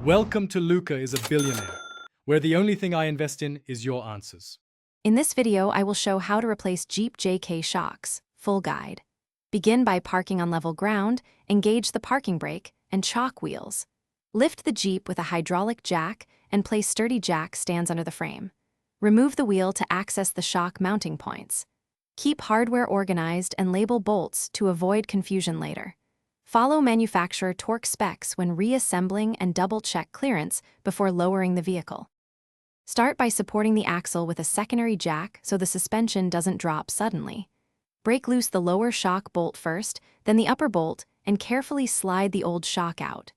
Welcome to Luca is a Billionaire, where the only thing I invest in is your answers. In this video, I will show how to replace Jeep JK shocks. Full guide. Begin by parking on level ground, engage the parking brake, and chalk wheels. Lift the Jeep with a hydraulic jack and place sturdy jack stands under the frame. Remove the wheel to access the shock mounting points. Keep hardware organized and label bolts to avoid confusion later. Follow manufacturer torque specs when reassembling and double-check clearance before lowering the vehicle. Start by supporting the axle with a secondary jack so the suspension doesn't drop suddenly. Break loose the lower shock bolt first, then the upper bolt, and carefully slide the old shock out.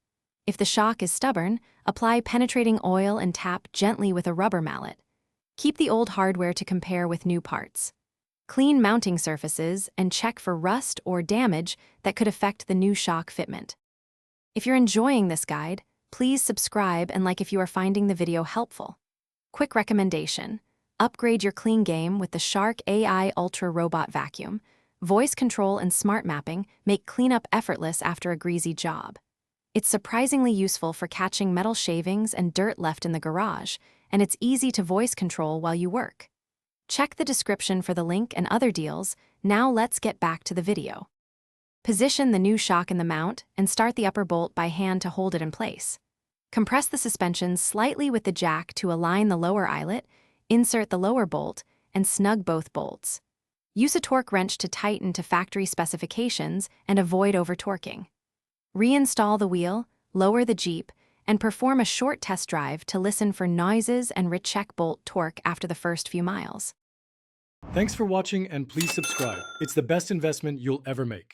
If the shock is stubborn, apply penetrating oil and tap gently with a rubber mallet. Keep the old hardware to compare with new parts. Clean mounting surfaces and check for rust or damage that could affect the new shock fitment. If you're enjoying this guide, please subscribe and like if you are finding the video helpful. Quick recommendation: upgrade your clean game with the Shark AI Ultra Robot Vacuum. Voice control and smart mapping make cleanup effortless after a greasy job. It's surprisingly useful for catching metal shavings and dirt left in the garage, and it's easy to voice control while you work. Check the description for the link and other deals. Now let's get back to the video. Position the new shock in the mount and start the upper bolt by hand to hold it in place. Compress the suspension slightly with the jack to align the lower eyelet, insert the lower bolt, and snug both bolts. Use a torque wrench to tighten to factory specifications and avoid over-torquing. Reinstall the wheel, lower the Jeep, and perform a short test drive to listen for noises and recheck bolt torque after the first few miles. Thanks for watching and please subscribe. It's the best investment you'll ever make.